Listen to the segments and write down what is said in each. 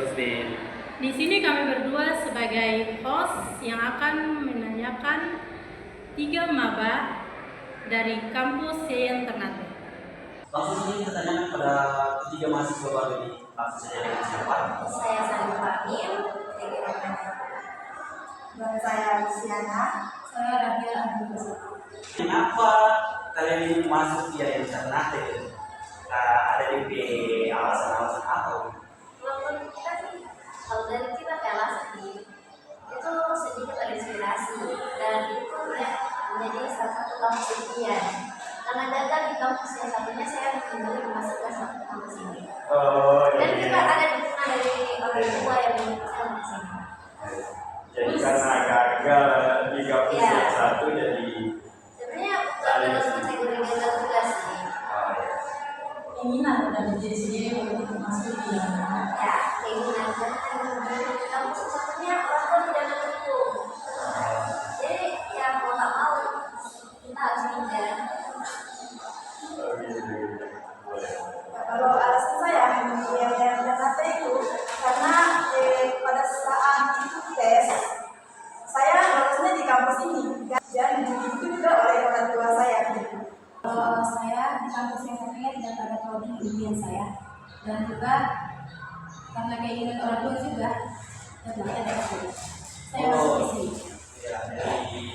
Rusdin. Di sini kami berdua sebagai host yang akan menanyakan 3 maba dari kampus Yayan Ternate. Langsung saja kita tanyakan pada ketiga mahasiswa baru ini. Langsung saja dengan siapa? Saya Sari Fahim, dan saya Luciana. saya Rabia Abdul. Kenapa kalian ini masuk Yayan Ternate? Ada DP alasan-alasan apa? Walaupun kita sih, kalau dari kita alasan sih, itu sedikit terinspirasi dan itu ya menjadi salah satu kampus impian. Karena gagal di kampus yang satunya, saya memilih masuk ke satu kampus ini. Dan kita ada dukungan dari orang tua yang menyuruh saya masuk sini. Jadi karena gagal di kampus Iya. yang satu jadi Sebenarnya bukan dalam kategori gagal juga sih. Keinginan dari diri sendiri untuk masuk di Ya, keinginan dan di kampus satunya orang tua tidak mendukung. Jadi ya mau tak mau kita harus pindah. Kalau alasan saya memilih Yayan Ternate itu karena pada saat itu tes saya lolusnya di kampus ini dan dididik juga oleh orang tua saya. Saya di kampus yang satunya tidak ada coding impian saya, dan juga karena keinginan orang tua juga dan tidak ada coding. Saya masuk di sini. Ya, dari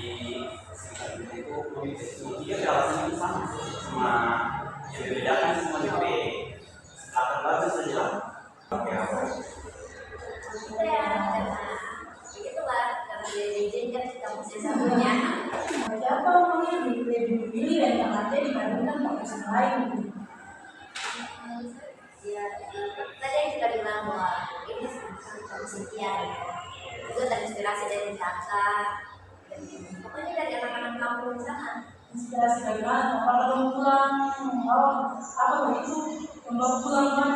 itu dia alasan itu sama yang dibedakan sama DP. Latar belakang saja. Oke, apa? Itu ya karena begitulah, karena dia diizinkan di kampus yang satunya. Siapa memilih lebih memilih Yayan Ternate dibandingkan kampus yang lain? Ya, tadi yang kita bilang bahwa ini kampus impian ya. Itu terinspirasi dari kakak, dan pokoknya dari anak-anak kampung di sana. Inspirasi dari mana? Kalau pulang, apa begitu? Membawa pulang kan?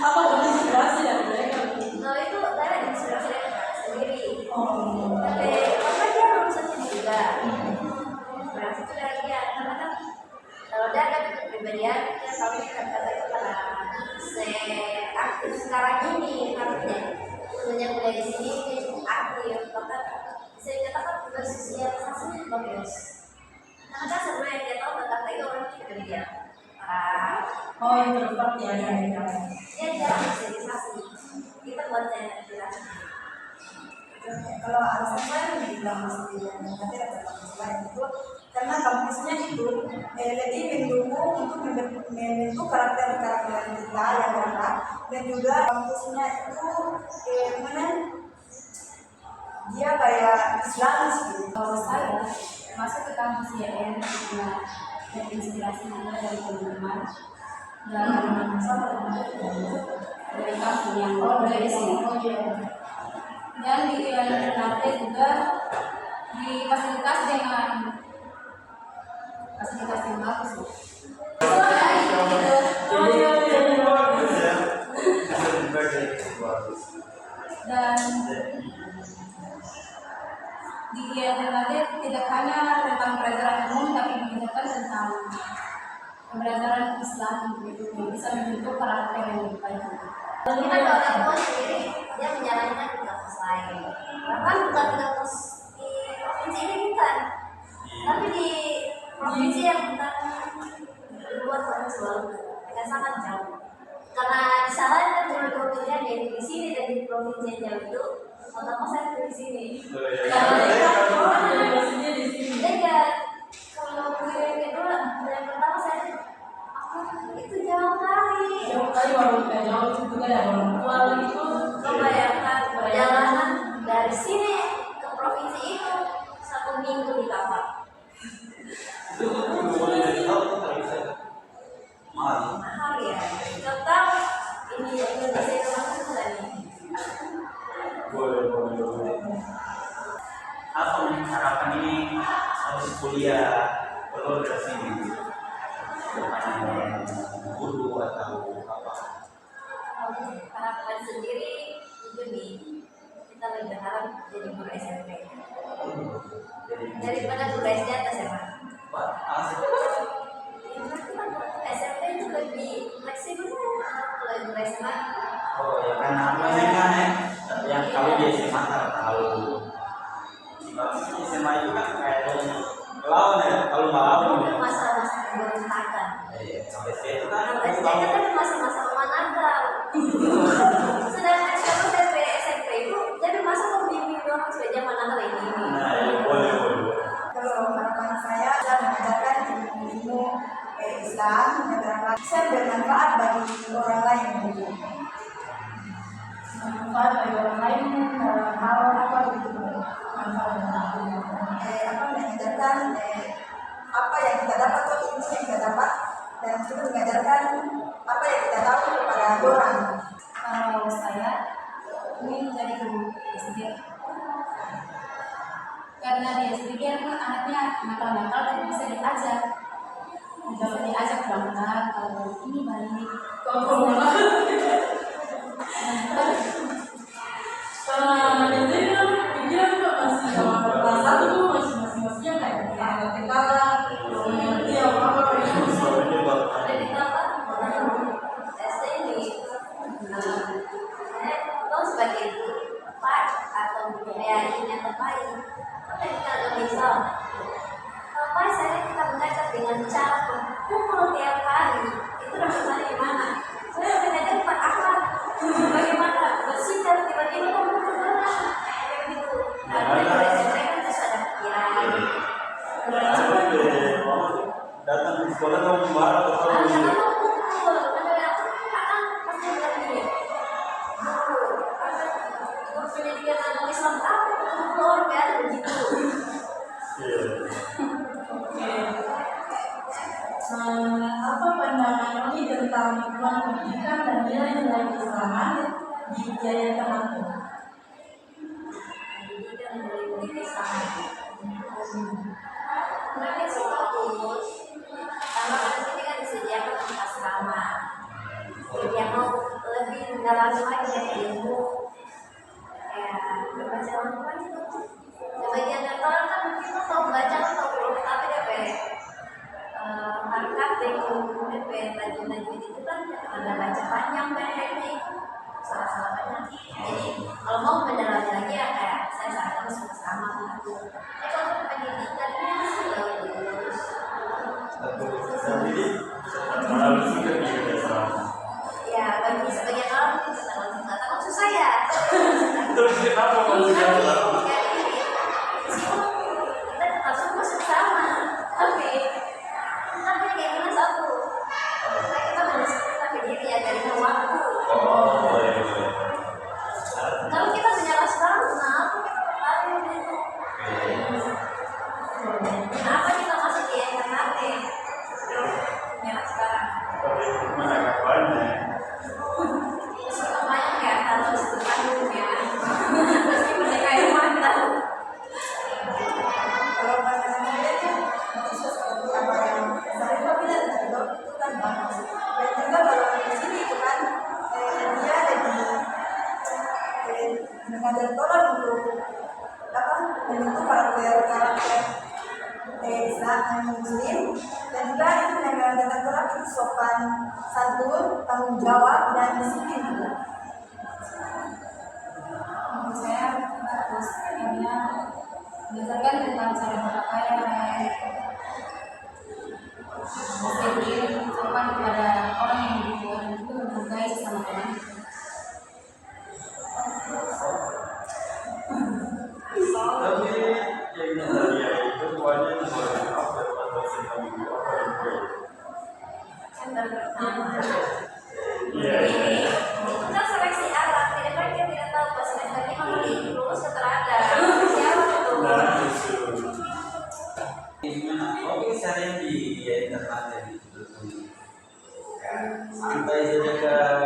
Apa inspirasi dari mereka? Nah itu dari inspirasi dari kakak sendiri. Oh, Tapi apa dia lulusan sini juga. Inspirasi itu dari dia, karena kan kalau dia ada kepribadian, dia tahu kata itu karena saya aktif sekarang ini, artinya semenjak mulai di sini dia cukup aktif, bahkan bisa dikatakan bersosialisasinya bagus. Karena kan sebenarnya dia tahu kata itu orang kerja. oh yang terlepas ya dari kalian. Dia jarang bersosialisasi. Kita buat saya inspirasi. Kalau alasan saya dibilang masuk di Yayan Ternate atau kampus lain itu karena kampusnya itu lebih mendukung untuk membentuk karakter-karakter kita yang ada, dan juga kampusnya itu mana dia kayak Islamis gitu. Kalau saya masuk ke kampus YN karena terinspirasi juga dari teman-teman dan dari kampus yang dari sini. Dan di Yayan Ternate juga difasilitasi dengan fasilitas yang bagus. Dan di Yayan Ternate tidak hanya tentang pelajaran umum, tapi juga tentang pembelajaran Islam gitu, yang bisa membentuk karakter yang lebih baik. Kita kalau orang tua sendiri dia menjalankan di kampus lain, bahkan bukan di kampus di provinsi ini bukan, tapi di provinsi yang bukan di luar provinsi lain, dengan sangat jauh. Karena di sana kan cuma provinsi yang di sini, dan di provinsi yang jauh itu pertama saya di sini. Jadi kalau kuliah yang kedua, yang pertama saya itu jauh kali. Jauh kali walaupun jauh itu juga ya orang tua itu Membayangkan perjalanan dari sini ke provinsi itu 1 minggu di kapal. Itu boleh dari tahu kita bisa mahal. Mahal ya. Tetap ini Indonesia itu masuk ke sana. boleh. Apa nih harapan ini harus kuliah keluar dari sini? Depannya guru atau apa? Harapan sendiri itu nih, kita lebih berharap jadi guru SMP daripada guru SD atau SMA. Pak, asik. Karena SMP itu lebih fleksibel. Kalau guru SMA Oh ya karena aku SMA nih, tapi yang kami di SMA nggak tahu. Di SMA itu kan kayak lawan ya, kalau malam ya. Masa-masa pemberontakan. Sampai situ kan Nah, aku SD tahu. kan masa-masa menanggal. Sedangkan kalau SMP SMP itu jadi masa pembimbing doang sudah zaman nakal ini. Nah, ya boleh. Kalau harapan saya adalah mengajarkan ilmu Islam, mengajarkan Islam bermanfaat bagi orang lain. Manfaat bagi orang lain dalam hal apa gitu? Manfaat Mengajarkan apa yang kita dapat atau ilmu yang kita dapat dan juga mengajarkan apa yang kita tahu kepada orang. kalau saya ingin jadi guru SD karena di SD kan anaknya nakal-nakal dan bisa diajak berangkat kalau ini balik Kalau SD kan dia juga masih sama kelas 1 tuh masih kayak kenalan, dia apa Soalnya baru ada di tempat SD ini lo sebagai guru Pak atau PAI yang terbaik apa yang kita nggak bisa apa saya kita belajar dengan cara berkumpul tiap hari itu rasanya gimana saya belajar Pak akhlak bagaimana bersikap tiba-tiba kamu bergerak kayak gitu tapi dari SMP kan terus ada pikiran datang di sekolah kamu marah atau ada kamu yang kumpul ada kadang pasti bilang gini pendidikan agama Islam apa kumpul kan begitu. apa pandangan ini tentang lingkungan pendidikan dan nilai-nilai keislaman di biaya tertentu? Pendidikan dari Islam. Mereka sih bagus. Karena kan di sini kan disediakan untuk asrama. Jadi yang mau lebih mendalami lagi dari ilmu, ya berbaca Al-Quran itu. Sebagian dari orang kan mungkin tuh tahu baca atau belum, tapi DP harkat DP tajwid itu kan ada baca panjang pendeknya itu salah-salah banyak. Jadi kalau mau mendalami lagi ya kayak saya sarankan masuk asrama gitu. Kalau pendidikannya sih bagus. jadi malam juga di sama. Ya bagi sebagian orang mungkin nggak tahu maksud saya. Terus kenapa maksudnya? Kita tetap semua sama, tapi kayak gimana satu? Kita tapi dia diajarin waktu. Oh, boleh. Kalau kita menyerah sekarang, kenapa kita berlari begitu? Kenapa kita masih di internet? Menyerah sekarang. Tapi mana kapannya? Semuanya kayak harus tanggunnya. Meskipun mereka yang mata. Kalau pandangan saya itu seperti apa yang saya bilang tadi itu kan bagus. Dan juga kalau di sini itu kan dia mengajar orang untuk apa membentuk karakter Islam dan Muslim dan juga itu mengajarkan orang itu sopan santun tanggung jawab dan disiplin juga. Menurut saya bagus karena berdasarkan tentang cara berpakaian disiplin sopan kepada orang yang dibuat dan juga menghargai sesama orang. Tapi yang dia itu tuanya boleh apa atau sedang apa itu? Yang pertama Iya. itu kan seleksi alat, tidak kan dia tidak tahu pas semesternya mau lulus keterada siapa itu. Nah, itu. Gimana? Oke, saya di internet gitu. Santai saja kan.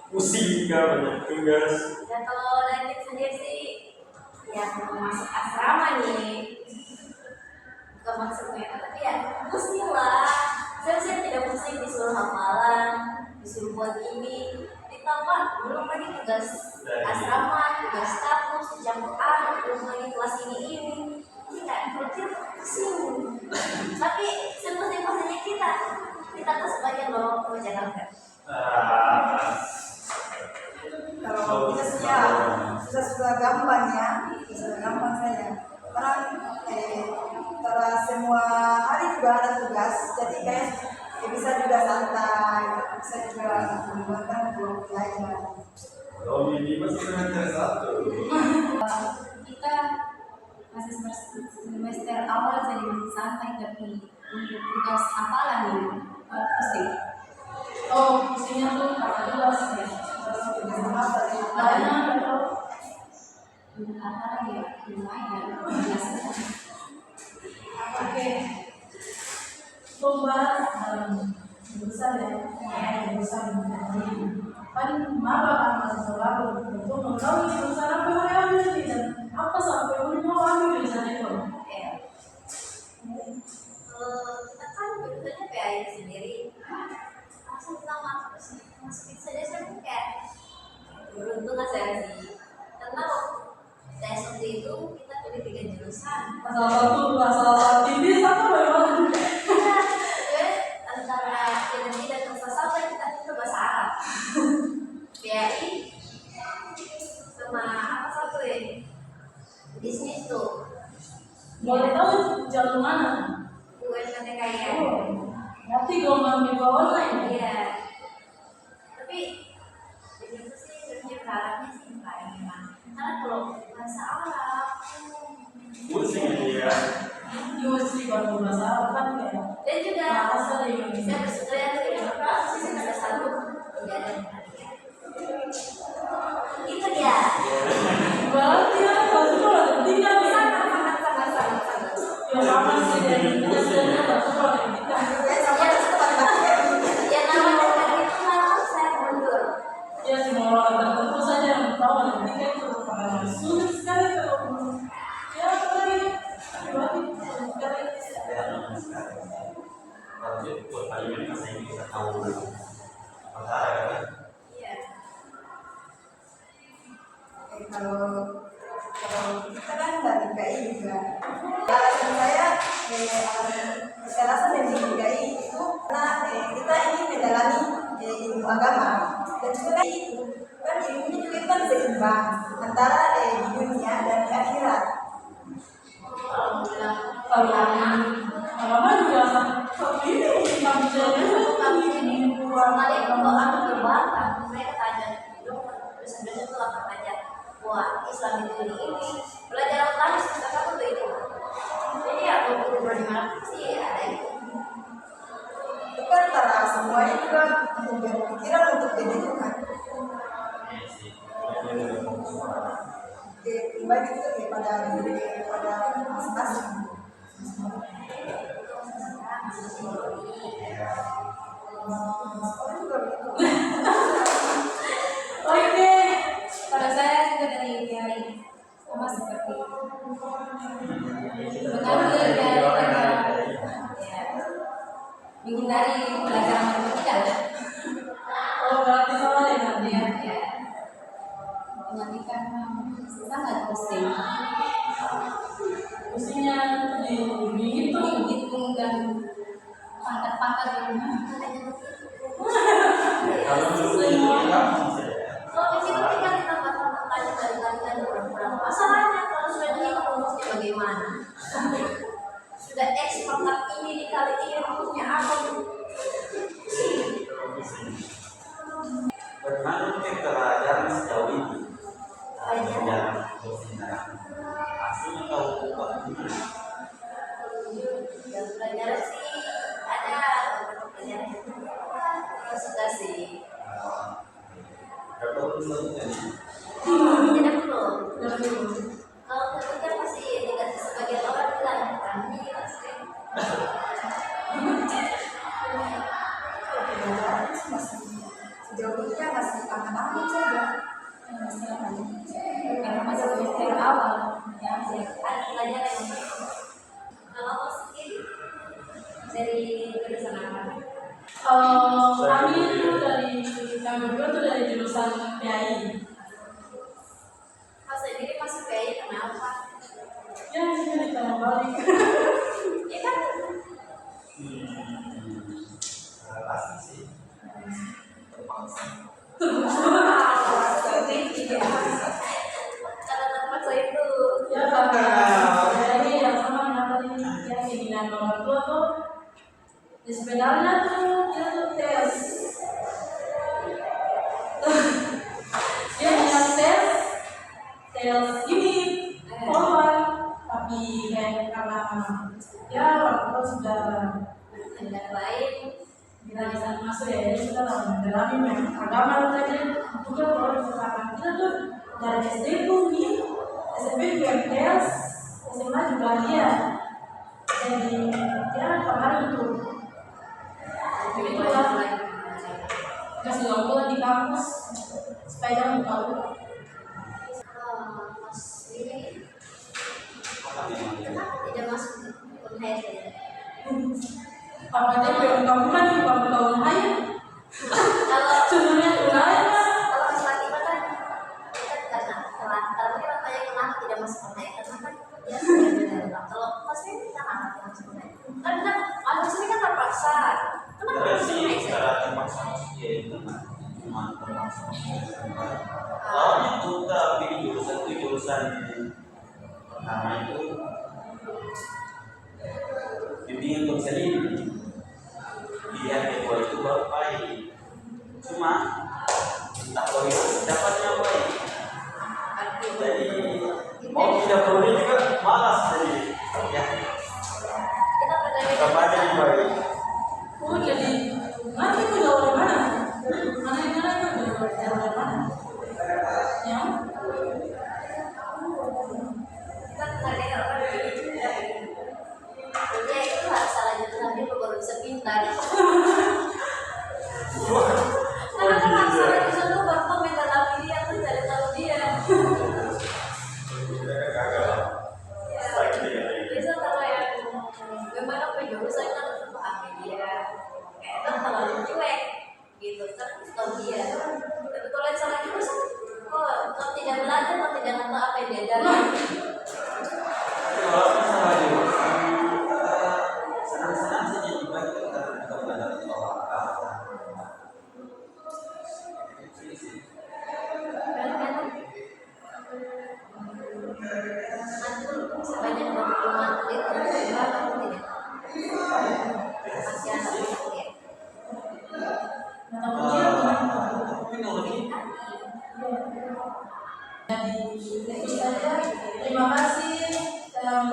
Pusing kan banyak tugas. Dan kalau dari sendiri sih yang masuk asrama nih bukan maksudnya tapi ya pusing lah. Saya tidak pusing disuruh hafalan, disuruh buat ini, ditambah belum lagi tugas asrama, tugas kampus, campur aduk, belum lagi kelas ini kayak berarti pusing. Tapi simpel-simpelnya kita tuh sebagian bawa ke Jakarta. sudah gampang saja. Orang karena semua hari juga ada tugas, jadi kayak bisa juga santai, bisa juga menggunakan buat belajar. Kalau ini masih semester 1. Kita masih semester awal jadi masih santai, tapi untuk tugas hafalan ini pusing. Oh, pusingnya tuh karena luas ya. Banyak atau Untuk hafalan ya lumayan biasa. oke. Coba jurusan ya, jurusan kan maba kan masih selalu untuk mengetahui jurusan apa yang mau ambil dan apa sampai mau ambil jurusan itu. Kita kan jurusannya PAI sendiri, langsung kita masukin saja saya kayak beruntung saya sih, karena waktu SD itu kita pilih 3 jurusan. Masalah ini sama bagaimana? Antara ilmu dan sastra kita itu bahasa Arab, PAI sama apa satu ya, bisnis tuh. Boleh tahu jalur mana? UMKTKIN. Nanti gelombang minggu online. Iya. Tapi itu sih sebenarnya berharapnya sih enggak memang. Karena kalau bahasa Arab Pusing ya. Mesti baru bahasa Arab kan kayak dan juga bahasa di Indonesia. saya bersedia dengan sisi ada satu tidak ada perhatian. Itu dia. Berarti ya kalau sekolah tinggal ya. Sangat. Ya sama sih dari biasanya sekolah tinggal. Ya namanya kan itu malah saya mundur. Ya semua orang tertentu saja yang tahu tinggal itu pengalaman sulit sekali kalau ya apalagi berarti sekali. Harusnya buat kalian masa ini bisa tahu bahasa Arab kan? Iya. Kalau kita kan dari PI juga. Alasan saya rasa dari PI itu karena kita ingin mendalami ilmu agama dan juga itu kan ilmunya juga itu kan seimbang antara di dunia dan di akhirat. Kalau juga seperti ini kami Kemarin kalau aku berbantah, mereka tanya terus itu akan tanya, wah Islam itu ini belajar utama semester satu tuh itu. Jadi aku berusaha di mana sih ada itu. Itu kan para semuanya juga untuk berpikiran untuk jadi Tuhan. Pribadi itu daripada masing-masing. Sekolah juga begitu. Oke. Kalau saya juga dari PAI sama seperti mengambil dari menghindari pelajaran matematika. Oh berarti sama ya nanti ya. Matematika sangat pusing. Pusingnya dihitung. Hitung dan pangkat-pangkat yang Kalau dulu itu gampang saja. Kalau di situ tinggal kita tanya dari orang-orang. Masalahnya kalau sudah dihitung rumusnya bagaimana? Sudah X pangkat ini dikali ini rumusnya apa? Bagaimana kita pelajaran sejauh ini? Pelajaran dosen aslinya tahu bagaimana? Dan pelajaran sih ada beberapa pelajaran yang suka sih. Berapa bulan ini? Tidak perlu. Kalau ketika masih dikasih sebagian orang bilang kami Sejauh ini kan masih aman-aman saja. karena masih semester awal. Ya, ada pelajaran yang kalau mau sendiri dari jurusan apa? Kami itu kami berdua tuh dari jurusan PAI. Pas sendiri masuk PAI kenapa? Ya ini di Tanah Balik. Ya kan? Pasti sih. Karena tempat saya itu Ya karena jadi yang sama dengan tadi yang keinginan orang tua tuh ya sebenarnya tuh dia tuh tes dia yang tes ini korban tapi kayak karena ya orang tua sudah Dengan baik, kita bisa masuk ya jadi kita mendalami memang agama saja juga kalau misalkan kita tuh dari SD tuh nih SMP juga tes SMA juga dia jadi ya kemarin tuh begitulah kasih waktu di kampus supaya kamu tahu Mas ini kenapa tidak masuk unhas ya? apa aja kamu kan juga tahu aja Kalau sebenarnya lain kalau Mas Fatima kan karena kita tanya kenapa tidak masuk unhas karena kan dia sudah kalau Mas ini kenapa tidak masuk unhas? Kan Mas ini kan terpaksa. Kenapa Karena masuk sih unhas? secara terpaksa ya itu cuma terpaksa. Awalnya tuh kita pilih jurusan pertama itu bimbingan konseling. Pilihan kedua itu baru baik. Cuma entah kalau itu dapatnya baik. Jadi mau tidak perlu juga malas jadi ya Kita bertanya kembali yang baik. oh jadi nanti itu jauh dari mana mana yang itu jauh dari mana ya kita menghargai orang dia itu harus salah jurusan dia baru bisa pintar. Karena kan harus salah jurusan tuh baru tuh minta tahu dia tuh cari tahu dia. Bisa kalau yang memang apa jurusan kan harus pahami dia. Kayak kan terlalu cuek gitu kan harus tahu dia. Tapi kalau yang salah jurusan kok tidak belajar kok tidak tahu apa yang diajarin. Kalau masalah jurusan senang-senang saja juga kita belajar soal agama. Sebanyak 25 menit berapa tidak? Masih ada ya. mata kuliah Teknologi jadi itu saja terima kasih telah